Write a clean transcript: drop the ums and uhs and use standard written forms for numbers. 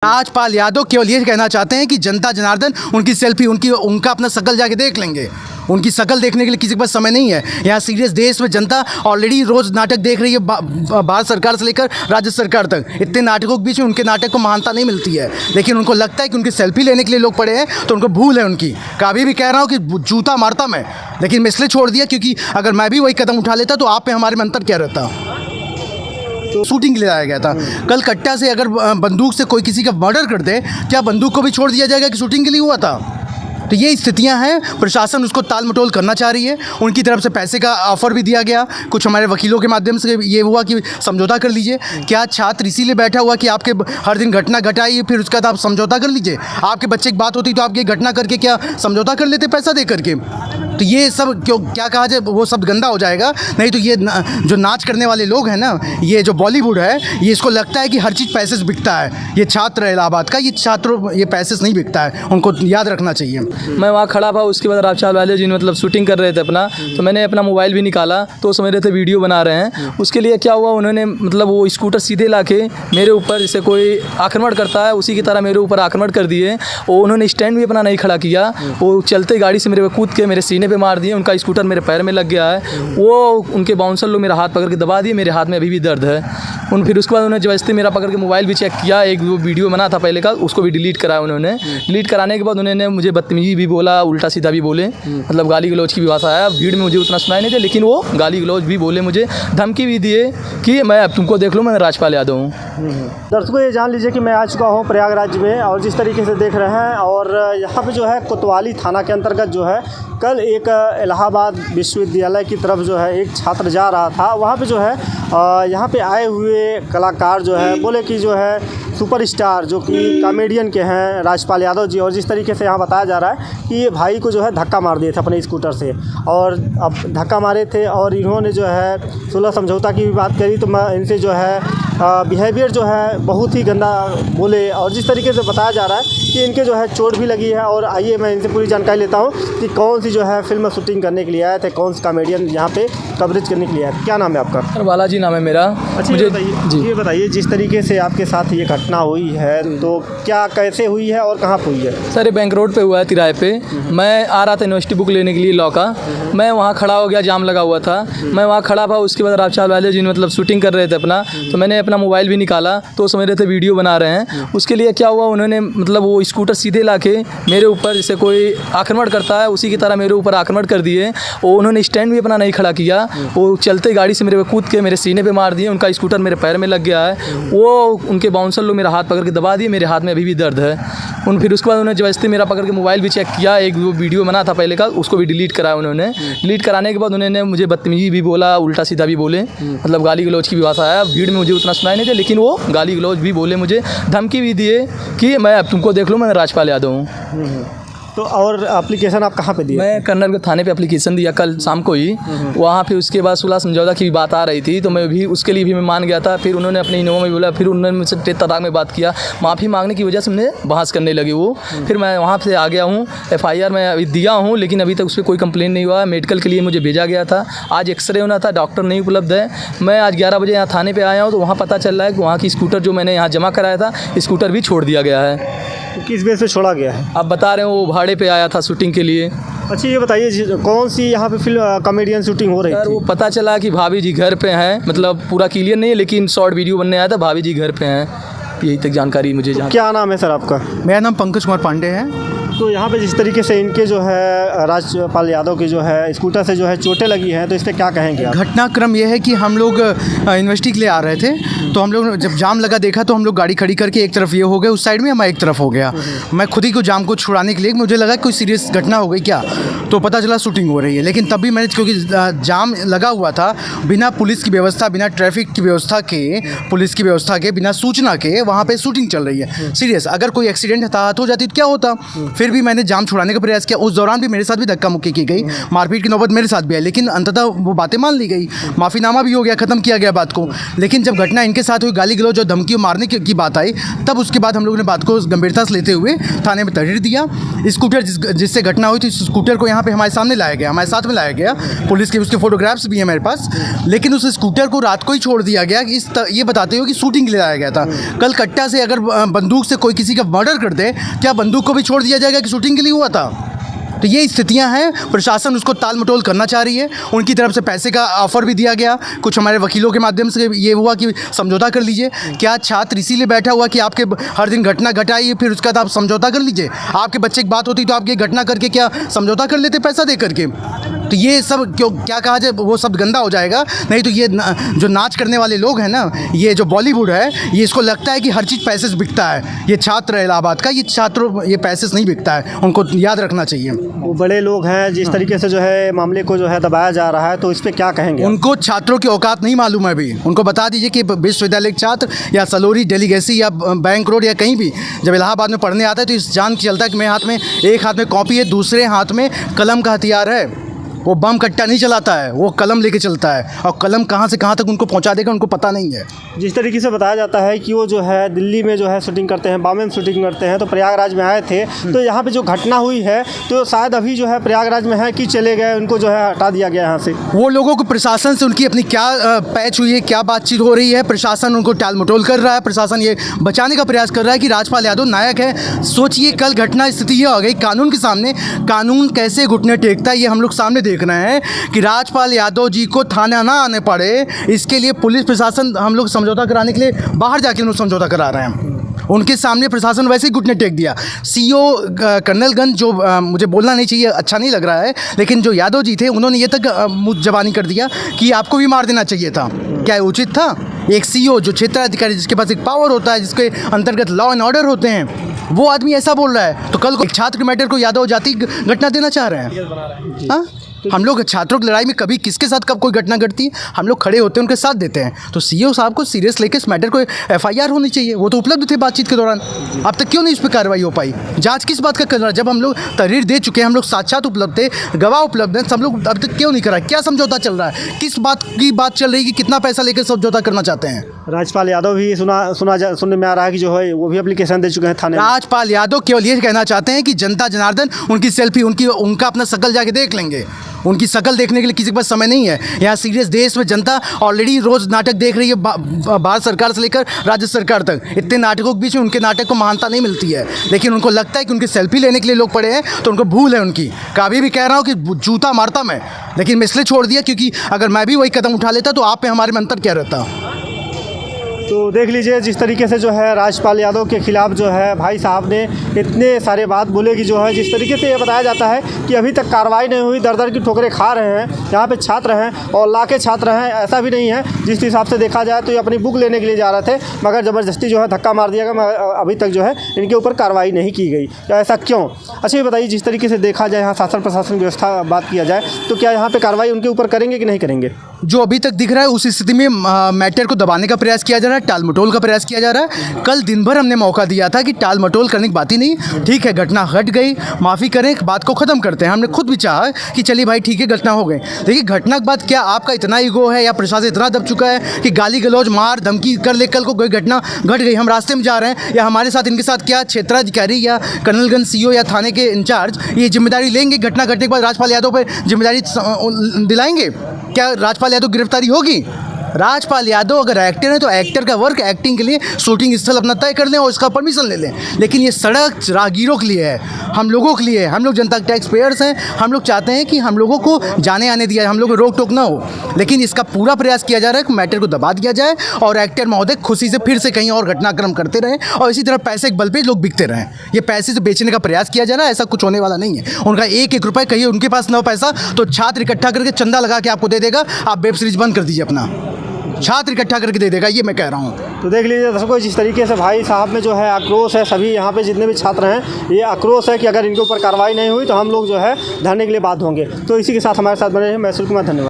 राजपाल यादव केवल ये कहना चाहते हैं कि जनता जनार्दन उनकी सेल्फी उनका अपना शकल जाके देख लेंगे। उनकी शकल देखने के लिए किसी के पास समय नहीं है। यहाँ सीरियस देश में जनता ऑलरेडी रोज़ नाटक देख रही है, भारत सरकार से लेकर राज्य सरकार तक। इतने नाटकों के बीच में उनके नाटक को महानता नहीं मिलती है, लेकिन उनको लगता है कि उनकी सेल्फी लेने के लिए लोग पड़े हैं, तो उनको भूल है उनकी। कभी भी कह रहा हूँ कि जूता मारता मैं, लेकिन मैं इसलिए छोड़ दिया क्योंकि अगर मैं भी वही कदम उठा लेता तो आप पे हमारे में अंतर क्या रहता। तो शूटिंग के लिए लाया गया था। कल कट्टा से अगर बंदूक से कोई किसी का मर्डर कर दे, क्या बंदूक को भी छोड़ दिया जाएगा कि शूटिंग के लिए हुआ था? तो ये स्थितियां हैं। प्रशासन उसको टाल मटोल करना चाह रही है। उनकी तरफ से पैसे का ऑफर भी दिया गया, कुछ हमारे वकीलों के माध्यम से ये हुआ कि समझौता कर लीजिए। क्या छात्र इसीलिए बैठा हुआ कि आपके हर दिन घटना घटाइए फिर उसके बाद आप समझौता कर लीजिए? आपके बच्चे की बात होती तो आप ये घटना करके क्या समझौता कर लेते पैसा दे करके? तो ये सब क्यों क्या कहा जाए, वो सब गंदा हो जाएगा। नहीं तो ये जो नाच करने वाले लोग हैं ना, ये जो बॉलीवुड है, ये इसको लगता है कि हर चीज़ पैसे से बिकता है। ये छात्र है इलाहाबाद का, ये छात्रों ये पैसे से नहीं बिकता है, उनको याद रखना चाहिए। मैं वहाँ खड़ा था, उसके बाद राजपाल वाले जी मतलब शूटिंग कर रहे थे अपना, तो मैंने अपना मोबाइल भी निकाला तो समझ रहे थे वीडियो बना रहे हैं। उसके लिए क्या हुआ, उन्होंने मतलब वो स्कूटर सीधे लाके मेरे ऊपर जैसे कोई आक्रमण करता है उसी की तरह मेरे ऊपर आक्रमण कर दिए। और उन्होंने स्टैंड भी अपना नहीं खड़ा किया, वो चलते गाड़ी से मेरे पे कूद के मेरे सीने पे मार दिए। उनका स्कूटर मेरे पैर में लग गया है। वो उनके बाउंसर लोग मेरा हाथ पकड़ के दबा दिए, मेरे हाथ में अभी भी दर्द है। फिर उसके बाद उन्होंने जबरदस्ती मेरा पकड़ के मोबाइल भी चेक किया, एक वो वीडियो बना था पहले का, उसको भी डिलीट कराया उन्होंने। डिलीट कराने के बाद उन्होंने मुझे बदतमीजी भी बोला, उल्टा सीधा भी बोले, मतलब गाली गलौज की भी भाषा आया। भीड़ में मुझे उतना सुनाई नहीं दिया, लेकिन वो गाली गलौज भी बोले, मुझे धमकी भी दिए कि मैं अब तुमको देख लो, मैं राजपाल यादव हूँ। दर्शकों ये जान लीजिए कि मैं आ चुका हूँ प्रयागराज में, और जिस तरीके से देख रहे हैं, और यहाँ पे जो है कोतवाली थाना के अंतर्गत जो है कल एक इलाहाबाद विश्वविद्यालय की तरफ जो है एक छात्र जा रहा था। वहाँ पे जो है यहाँ पे आए हुए कलाकार जो है बोले कि जो है सुपरस्टार जो कि कॉमेडियन के हैं राजपाल यादव जी, और जिस तरीके से यहाँ बताया जा रहा है कि ये भाई को जो है धक्का मार दिए थे अपने स्कूटर से, और अब धक्का मारे थे और इन्होंने जो है सुलह समझौता की भी बात करी। तो मैं इनसे जो है बिहेवियर जो है बहुत ही गंदा बोले, और जिस तरीके से बताया जा रहा है कि इनके जो है चोट भी लगी है। और आइए मैं इनसे पूरी जानकारी लेता हूँ कि कौन सी जो है फिल्म शूटिंग करने के लिए आए थे, कौन सा कॉमेडियन यहाँ पे कवरेज करने के लिए आए थे। क्या नाम है आपका? सर बालाजी नाम है मेरा। अच्छा मुझे ये बताइए जिस तरीके से आपके साथ ये घटना हुई है तो क्या कैसे हुई है और कहाँ हुई है? सर ये बैंक रोड पे हुआ है, तिराहे पे। मैं आ रहा था यूनिवर्सिटी बुक लेने के लिए लॉ का। मैं वहाँ खड़ा हो गया, जाम लगा हुआ था। मैं वहाँ खड़ा था, उसके बाद राजपाल वाले जी मतलब शूटिंग कर रहे थे अपना, तो मैंने अपना मोबाइल भी निकाला तो समझ रहे थे वीडियो बना रहे हैं। उसके लिए क्या हुआ, उन्होंने मतलब वो स्कूटर सीधे लाके मेरे ऊपर जैसे कोई आक्रमण करता है उसी की तरह मेरे ऊपर आक्रमण कर दिए। और उन्होंने स्टैंड भी अपना नहीं खड़ा किया, वो चलते गाड़ी से मेरे पे कूद के मेरे सीने पे मार दिए। उनका स्कूटर मेरे पैर में लग गया है। वो उनके बाउंसर लोग मेरा हाथ पकड़ के दबा दिए, मेरे हाथ में अभी भी दर्द है। फिर उसके बाद उन्होंने जबरदस्ती मेरा पकड़ के मोबाइल भी चेक किया, एक वो वीडियो बना था पहले का, उसको भी डिलीट कराया उन्होंने। डिलीट कराने के बाद उन्होंने मुझे बदतमीजी भी बोला, उल्टा सीधा भी बोले, मतलब गाली गलौज की भी भाषा आया। भीड़ में मुझे उतना सुनाई नहीं दिया, लेकिन वो गाली गलौज भी बोले, मुझे धमकी भी दिए कि मैं अब तुमको देख लो, मैं राजपाल यादव हूँ। तो और एप्लीकेशन आप कहाँ पे दिए? मैं कन्नड़ थाने पे एप्लीकेशन दिया कल शाम को ही। वहाँ फिर उसके बाद सुलह समझौता की बात आ रही थी, तो मैं भी उसके लिए भी मैं मान गया था। फिर उन्होंने अपने इनोवा में बोला, फिर उन्होंने मुझसे तेज तराक में बात किया, माफ़ी मांगने की वजह से मुझे बहस करने लगी वो। फिर मैं वहाँ से आ गया हूँ, FIR मैं अभी दिया हूँ, लेकिन अभी तक उस पर कोई कंप्लेन नहीं हुआ। मेडिकल के लिए मुझे भेजा गया था, आज एक्सरे होना था, डॉक्टर नहीं उपलब्ध है। मैं आज 11 बजे यहाँ थाने पर आया हूँ, तो वहाँ पता चल रहा है कि वहाँ की स्कूटर जो मैंने यहाँ जमा कराया था, स्कूटर भी छोड़ दिया गया है। तो किस बेस पे छोड़ा गया है? आप बता रहे हो वो भाड़े पे आया था शूटिंग के लिए। अच्छा ये बताइए कौन सी यहाँ पे फिल्म कॉमेडियन शूटिंग हो रही सर थी? वो पता चला कि भाभी जी घर पे हैं, मतलब पूरा क्लियर नहीं है, लेकिन शॉर्ट वीडियो बनने आया था, भाभी जी घर पे हैं, यही तक जानकारी मुझे। तो क्या नाम है सर आपका? मेरा नाम पंकज कुमार पांडे है। तो यहाँ पे जिस तरीके से इनके जो है राजपाल यादव की जो है स्कूटर से जो है चोटें लगी हैं, तो इस पर क्या कहेंगे आप? घटनाक्रम ये है कि हम लोग यूनिवर्सिटी के लिए आ रहे थे, तो हम लोग जब जाम लगा देखा तो हम लोग गाड़ी खड़ी करके एक तरफ ये हो गए उस साइड में, मैं एक तरफ हो गया। मैं खुद ही को जाम को छुड़ाने के लिए मुझे लगा कोई सीरियस घटना हो गई क्या, तो पता चला शूटिंग हो रही है। लेकिन तब भी मैंने, क्योंकि जाम लगा हुआ था, बिना पुलिस की व्यवस्था, बिना ट्रैफिक की व्यवस्था के, पुलिस की व्यवस्था के, बिना सूचना के वहाँ पर शूटिंग चल रही है। सीरियस अगर कोई एक्सीडेंट हताहत हो जाती तो क्या होता, फिर भी मैंने जाम छुड़ाने का प्रयास किया। उस दौरान भी मेरे साथ भी धक्का मुक्की की गई, मारपीट की नौबत मेरे साथ भी आई, लेकिन अंततः वो बातें मान ली गई, माफ़ीनामा भी हो गया, ख़त्म किया गया बात को। लेकिन जब घटना इनके साथ हुई, गाली गलौज और धमकी मारने की बात आई, तब उसके बाद हम लोगों ने बात को गंभीरता से लेते हुए थाने में तहरीर दिया। स्कूटर जिससे घटना हुई थी, स्कूटर को यहाँ पे हमारे सामने लाया गया, हमारे साथ में लाया गया, पुलिस के उसके फोटोग्राफ्स भी हैं मेरे पास। लेकिन उस स्कूटर को रात को ही छोड़ दिया गया, ये बताते हो कि शूटिंग के लिए लाया गया था। कल कट्टा से अगर बंदूक से कोई किसी का मर्डर कर दे, क्या बंदूक को भी छोड़ दिया जाएगा कि शूटिंग के लिए हुआ था? तो ये स्थितियां हैं। प्रशासन उसको टाल मटोल करना चाह रही है। उनकी तरफ से पैसे का ऑफर भी दिया गया, कुछ हमारे वकीलों के माध्यम से ये हुआ कि समझौता कर लीजिए। क्या छात्र इसीलिए बैठा हुआ कि आपके हर दिन घटना घटाइए, फिर उसके बाद आप समझौता कर लीजिए? आपके बच्चे की बात होती तो आप ये घटना करके क्या समझौता कर लेते पैसा दे करके? तो ये सब क्यों, क्या कहा जाए, वो सब गंदा हो जाएगा। नहीं तो ये जो नाच करने वाले लोग हैं ना, ये जो बॉलीवुड है, ये इसको लगता है कि हर चीज़ पैसे से बिकता है। ये छात्र है इलाहाबाद का, ये छात्रों ये पैसे से नहीं बिकता है, उनको याद रखना चाहिए। वो बड़े लोग हैं, जिस तरीके से जो है मामले को जो है दबाया जा रहा है, तो इस पर क्या कहेंगे? उनको छात्रों की औकात नहीं मालूम है अभी। उनको बता दीजिए कि विश्वविद्यालय के छात्र या सलोरी, डेलीगेसी या बैंक रोड या कहीं भी जब इलाहाबाद में पढ़ने आता है तो इस जान चलता है कि मेरे हाथ में एक हाथ में कॉपी है, दूसरे हाथ में कलम का हथियार है। वो बम कट्टा नहीं चलाता है, वो कलम लेके चलता है, और कलम कहाँ से कहाँ तक उनको पहुँचा देगा उनको पता नहीं है। जिस तरीके से बताया जाता है कि वो जो है दिल्ली में जो है शूटिंग करते हैं, बॉम्बे में शूटिंग करते हैं, तो प्रयागराज में आए थे, तो यहाँ पे जो घटना हुई है तो शायद अभी जो है प्रयागराज में है कि चले गए, उनको जो है हटा दिया गया यहाँ से। वो लोगों को प्रशासन से उनकी अपनी क्या पैच हुई है, क्या बातचीत हो रही है, प्रशासन उनको टाल मटोल कर रहा है। प्रशासन ये बचाने का प्रयास कर रहा है कि राजपाल यादव नायक है। सोचिए कल घटना स्थिति ये हो गई, कानून के सामने कानून कैसे घुटने टेकता है, ये हम लोग सामने देख रहे हैं कि राजपाल यादव जी को थाना ना आने पड़े, इसके लिए पुलिस प्रशासन हम लोग समझौता कराने के लिए बाहर जाके उन्हें समझौता करा रहे हैं। उनके सामने प्रशासन वैसे ही घुटने टेक दिया। सीओ कर्नलगंज जो मुझे बोलना नहीं चाहिए, अच्छा नहीं लग रहा है, लेकिन जो यादव जी थे उन्होंने ये तक मुँह जबानी कर दिया कि आपको भी मार देना चाहिए था। क्या उचित था? एक सीओ जो क्षेत्राधिकारी, जिसके पास एक पावर होता है, जिसके अंतर्गत लॉ एंड ऑर्डर होते हैं, वो आदमी ऐसा बोल रहा है। तो कल को एक छात्र के मैटर को यादव जाति घटना देना चाह रहे हैं। हाँ, हम लोग छात्रों की लड़ाई में कभी किसके साथ कब कोई घटना घटती है, हम लोग खड़े होते हैं, उनके साथ देते हैं। तो सीओ साहब को सीरियस लेके इस मैटर को एफआईआर होनी चाहिए। वो तो उपलब्ध थे बातचीत के दौरान, अब तक क्यों नहीं इस पर कार्रवाई हो पाई? जांच किस बात का कर रहा है? जब हम लोग तहरीर दे चुके हैं, हम लोग साक्षात उपलब्ध थे, गवाह उपलब्ध हैं, सब लोग अब तक क्यों नहीं करा? क्या समझौता चल रहा है? किस बात की बात चल रही है कि कितना पैसा लेकर समझौता करना चाहते हैं? राजपाल यादव भी सुनने में आ रहा है कि जो है वो भी एप्लीकेशन दे चुके हैं थाने में। राजपाल यादव केवल ये कहना चाहते हैं कि जनता जनार्दन उनकी सेल्फी, उनका अपना शकल जाके देख लेंगे। उनकी शकल देखने के लिए किसी के पास समय नहीं है। यहाँ सीरियस देश में जनता ऑलरेडी रोज़ नाटक देख रही है, भारत सरकार से लेकर राज्य सरकार तक। इतने नाटकों के बीच में उनके नाटक को महानता नहीं मिलती है, लेकिन उनको लगता है कि उनकी सेल्फी लेने के लिए लोग पड़े हैं, तो उनको भूल है उनकी। कभी भी कह रहा हूँ कि जूता मारता मैं, लेकिन मैं इसलिए छोड़ दिया क्योंकि अगर मैं भी वही कदम उठा लेता तो आप पे हमारे में अंतर क्या रहता। तो देख लीजिए जिस तरीके से जो है राजपाल यादव के खिलाफ जो है भाई साहब ने इतने सारे बात बोले कि जो है जिस तरीके से ये बताया जाता है कि अभी तक कार्रवाई नहीं हुई, दर दर की ठोकरें खा रहे हैं। यहाँ पे छात्र हैं और लाखे छात्र हैं, ऐसा भी नहीं है। जिस हिसाब से देखा जाए तो ये अपनी बुक लेने के लिए जा रहे थे, मगर ज़बरदस्ती जो है धक्का मार दिया गया। अभी तक जो है इनके ऊपर कार्रवाई नहीं की गई, ऐसा क्यों? अच्छा ये बताइए, जिस तरीके से देखा जाए यहाँ शासन प्रशासन व्यवस्था बात किया जाए, तो क्या यहाँ पर कार्रवाई उनके ऊपर करेंगे कि नहीं करेंगे? जो अभी तक दिख रहा है उस स्थिति में मैटर को दबाने का प्रयास किया जा रहा है, टाल मटोल का प्रयास किया जा रहा है। कल दिन भर हमने मौका दिया था कि टाल मटोल करने की बात ही नहीं। ठीक है, घटना घट गई, माफ़ी करें, बात को ख़त्म करते हैं। हमने खुद भी चाहा कि चलिए भाई ठीक है, घटना हो गई। देखिए घटना के बाद क्या आपका इतना ईगो है या प्रशासन इतना दब चुका है कि गाली गलौज मार धमकी कर ले, कल को कोई घटना घट गई, हम रास्ते में जा रहे हैं या हमारे साथ इनके साथ क्या क्षेत्राधिकारी या कर्नलगंज सीओ या थाने के इंचार्ज ये जिम्मेदारी लेंगे? घटना घटने के बाद राजपाल यादव पर जिम्मेदारी दिलाएंगे? क्या राजपाल यादव गिरफ्तारी होगी? राजपाल यादव अगर एक्टर है तो एक्टर का वर्क एक्टिंग के लिए शूटिंग स्थल अपना तय कर लें और इसका परमिशन ले लें। लेकिन ये सड़क राहगीरों के लिए है, हम लोगों के लिए है। हम लोग जनता के टैक्स पेयर्स हैं, हम लोग चाहते हैं कि हम लोगों को जाने आने दिया, हम लोग को रोक टोक ना हो। लेकिन इसका पूरा प्रयास किया जा रहा है कि मैटर को दबा दिया जाए और एक्टर महोदय खुशी से फिर से कहीं और घटनाक्रम करते रहें और इसी तरह पैसे के बल पे लोग बिकते रहें। ये पैसे से बेचने का प्रयास किया जा रहा है, ऐसा कुछ होने वाला नहीं है। उनका एक एक रुपये कहिए उनके पास 9 पैसा तो छात्र इकट्ठा करके चंदा लगा के आपको दे देगा, आप वेब सीरीज बंद कर दीजिए, अपना छात्र इकट्ठा करके दे देगा, ये मैं कह रहा हूँ। तो देख लीजिए दर्शकों, जिस तरीके से भाई साहब में जो है आक्रोश है, सभी यहाँ पे जितने भी छात्र हैं, ये आक्रोश है कि अगर इनके ऊपर कार्रवाई नहीं हुई तो हम लोग जो है धरने के लिए बाध्य होंगे। तो इसी के साथ हमारे साथ बने हैं। मैं सुशील कुमार, धन्यवाद।